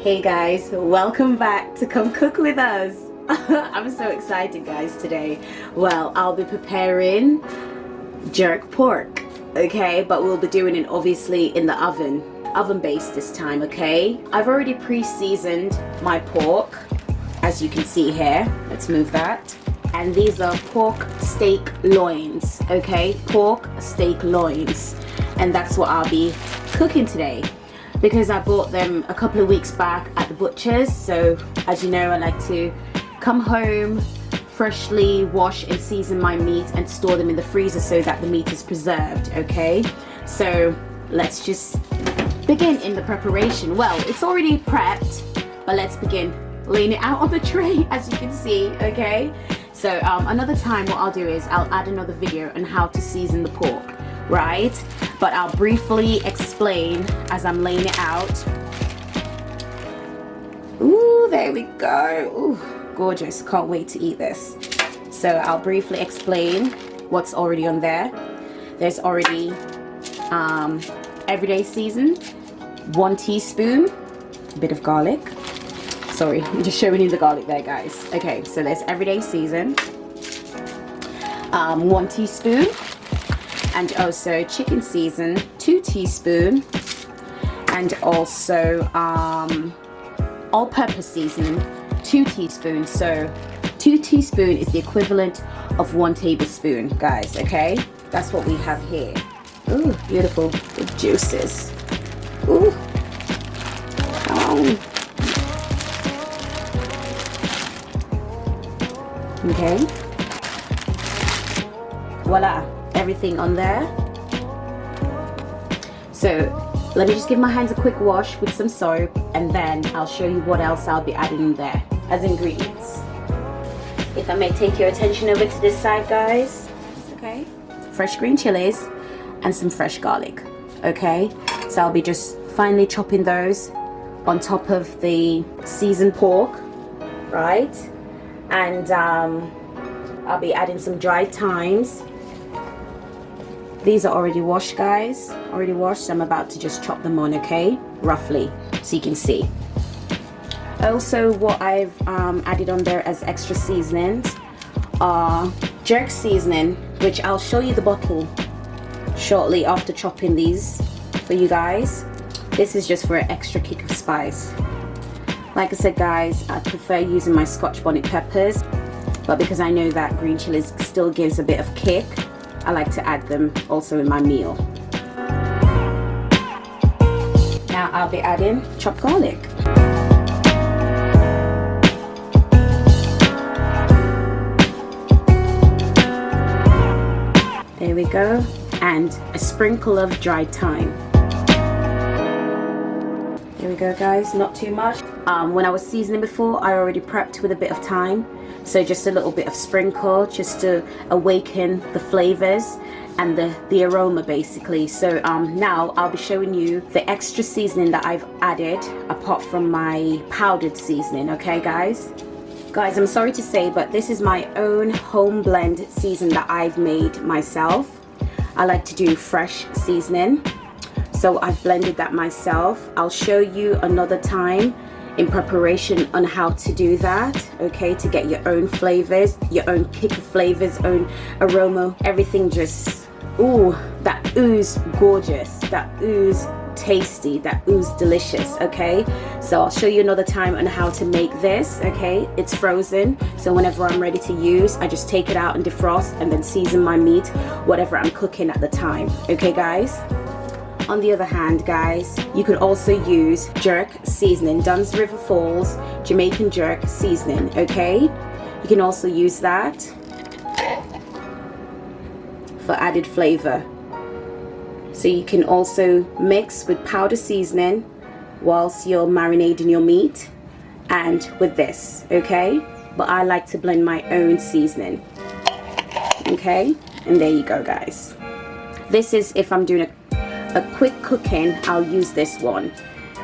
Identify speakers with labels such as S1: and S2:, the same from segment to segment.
S1: Hey guys, welcome back to Come Cook With Us. I'm so excited guys today. Well, I'll be preparing jerk pork, okay? But we'll be doing it obviously in the oven based this time, okay? I've already pre-seasoned my pork, as you can see here. Let's move that. And these are pork steak loins, okay? Pork steak loins. And that's what I'll be cooking today, because I bought them a couple of weeks back at the butcher's. So as you know, I like to come home, freshly wash and season my meat and store them in the freezer so that the meat is preserved, okay? So let's just begin in the preparation. Well, it's already prepped, but let's begin laying it out on the tray, as you can see, okay? So another time what I'll do is I'll add another video on how to season the pork, right? But I'll briefly explain as I'm laying it out. Ooh, there we go. Ooh, gorgeous. Can't wait to eat this. So I'll briefly explain what's already on there. There's already everyday season, 1 teaspoon, a bit of garlic. Sorry, I'm just showing you the garlic there, guys. Okay, so there's everyday season, 1 teaspoon. And also chicken season, 2 teaspoons, and also all-purpose seasoning, 2 teaspoons. So 2 teaspoons is the equivalent of 1 tablespoon, guys, okay? That's what we have here. Ooh, beautiful, the juices. Ooh. Okay. Voila. Everything on there. So let me just give my hands a quick wash with some soap, and then I'll show you what else I'll be adding in there as ingredients. If I may take your attention over to this side, guys. Okay, fresh green chilies and some fresh garlic. Okay, so I'll be just finely chopping those on top of the seasoned pork, right? And I'll be adding some dried thymes. These are already washed, guys, already washed. So I'm about to just chop them on, okay, roughly, so you can see. Also, what I've added on there as extra seasonings are jerk seasoning, which I'll show you the bottle shortly after chopping these for you guys. This is just for an extra kick of spice. Like I said, guys, I prefer using my Scotch bonnet peppers, but because I know that green chilies still gives a bit of kick, I like to add them also in my meal. Now I'll be adding chopped garlic. There we go. And a sprinkle of dried thyme. There we go, guys, not too much. When I was seasoning before, I already prepped with a bit of thyme. So just a little bit of sprinkle, just to awaken the flavors and the aroma, basically. So now I'll be showing you the extra seasoning that I've added apart from my powdered seasoning, okay, guys? Guys, I'm sorry to say, but this is my own home blend seasoning that I've made myself. I like to do fresh seasoning, so I've blended that myself. I'll show you another time in preparation on how to do that, okay, to get your own flavors, your own kick of flavors, own aroma, everything just, ooh, that ooze gorgeous, that ooze tasty, that ooze delicious, okay? So I'll show you another time on how to make this, okay? It's frozen, so whenever I'm ready to use, I just take it out and defrost and then season my meat, whatever I'm cooking at the time, okay, guys? On the other hand, guys, you could also use jerk seasoning, Dunn's River Falls Jamaican jerk seasoning, okay? You can also use that for added flavor. So you can also mix with powder seasoning whilst you're marinating your meat and with this, okay? But I like to blend my own seasoning, okay? And there you go, guys. This is if I'm doing a quick cooking, I'll use this one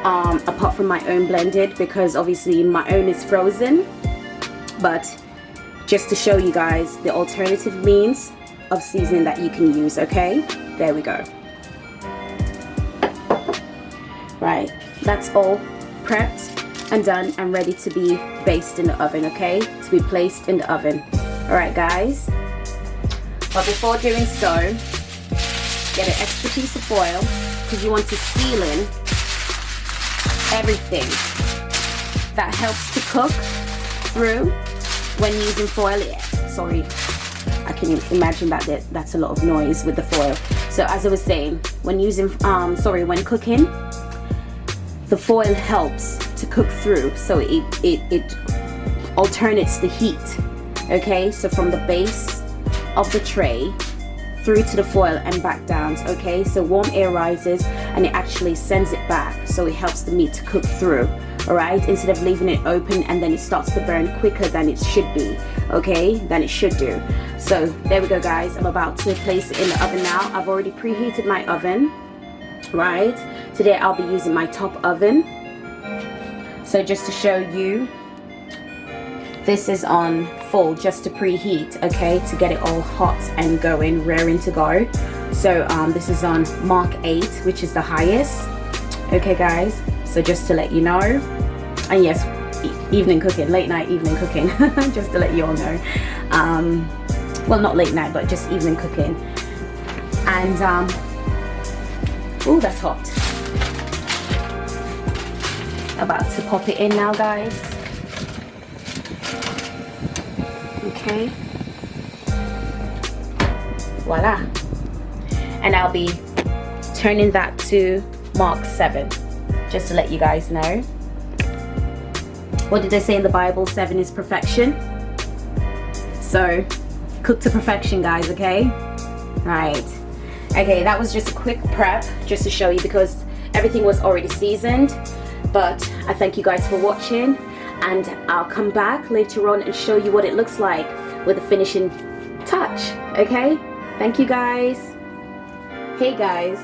S1: apart from my own blended, because obviously my own is frozen. But just to show you guys the alternative means of seasoning that you can use, okay? There we go. Right, that's all prepped. and done and ready to be based in the oven, okay? To be placed in the oven. Alright guys, but before doing so, get an extra piece of foil because you want to seal in everything that helps to cook through when using foil. Sorry, I can imagine that's a lot of noise with the foil. So as I was saying, when using when cooking, the foil helps to cook through, so it alternates the heat, okay? So from the base of the tray through to the foil and back down, okay? So warm air rises and it actually sends it back, so it helps the meat to cook through, all right? Instead of leaving it open and then it starts to burn quicker than it should be, okay? Than it should do. So there we go guys, I'm about to place it in the oven now. I've already preheated my oven, right? Today I'll be using my top oven. So just to show you, this is on full just to preheat, okay, to get it all hot and going, raring to go. So this is on Mark 8, which is the highest, okay guys? So just to let you know, and yes, evening cooking, late night evening cooking, just to let you all know. Well, not late night, but just evening cooking. And oh, that's hot. About to pop it in now guys. Okay, voila. And I'll be turning that to Mark 7, just to let you guys know. What did they say in the Bible? 7 is perfection. So cook to perfection guys, okay? Right. Okay, that was just a quick prep just to show you because everything was already seasoned. But I thank you guys for watching, and I'll come back later on and show you what it looks like with the finishing touch, okay? Thank you guys. Hey guys,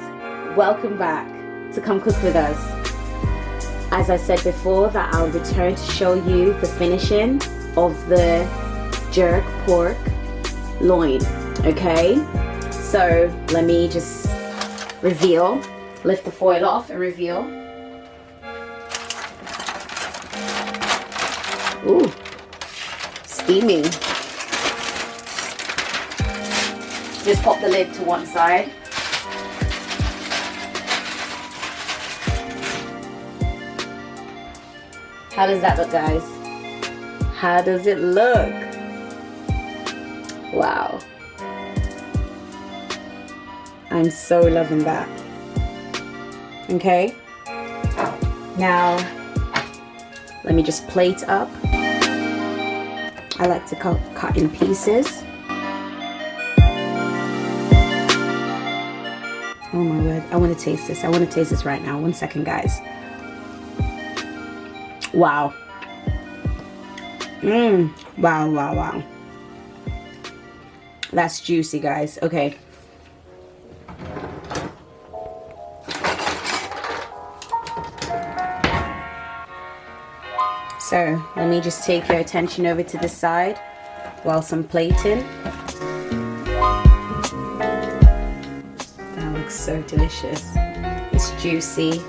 S1: welcome back to Come Cook With Us. As I said before, that I'll return to show you the finishing of the jerk pork loin, okay? So let me just reveal, lift the foil off and reveal. Ooh, steaming. Just pop the lid to one side. How does that look, guys? How does it look? Wow. I'm so loving that. Okay. Now, let me just plate up. I like to cut in pieces. Oh my word, I want to taste this. I want to taste this right now. 1 second, guys. Wow. Wow, wow, wow. That's juicy, guys. Okay. So let me just take your attention over to the side whilst I'm plating. That looks so delicious. It's juicy,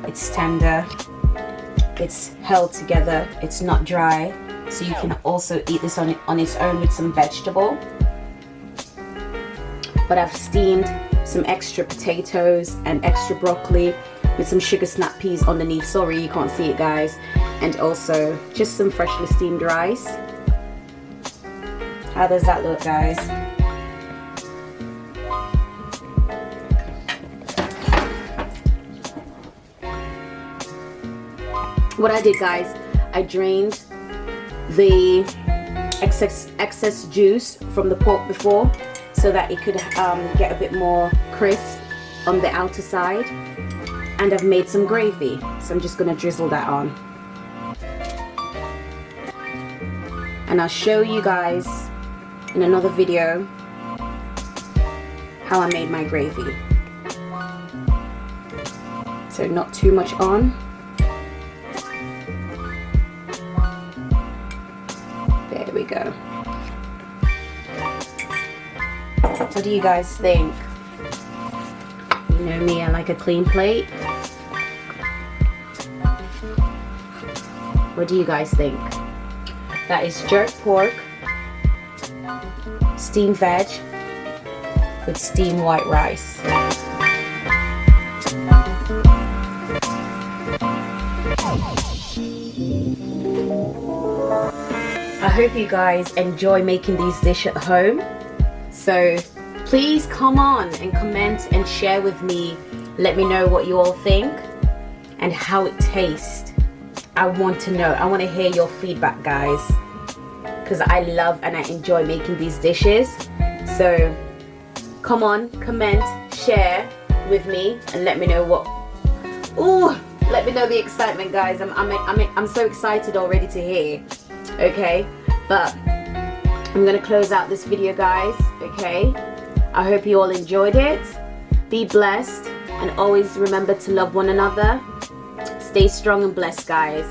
S1: it's tender, it's held together, it's not dry. So you can also eat this on its own with some vegetable. But I've steamed some extra potatoes and extra broccoli with some sugar snap peas underneath. Sorry you can't see it, guys. And also just some freshly steamed rice. How does that look, guys? What I did, guys, I drained the excess juice from the pork before so that it could get a bit more crisp on the outer side. And I've made some gravy, so I'm just gonna drizzle that on. And I'll show you guys in another video how I made my gravy. So not too much on. There we go. What do you guys think? You know me, I like a clean plate. What do you guys think? That is jerk pork, steamed veg with steamed white rice. I hope you guys enjoy making these dishes at home. So please come on and comment and share with me. Let me know what you all think and how it tastes. I want to know. I want to hear your feedback, guys, because I love and I enjoy making these dishes. So come on, comment, share with me, and let me know what. Ooh, let me know the excitement, guys. I'm so excited already to hear. Okay, but I'm gonna close out this video, guys. Okay, I hope you all enjoyed it. Be blessed, and always remember to love one another. Stay strong and blessed, guys.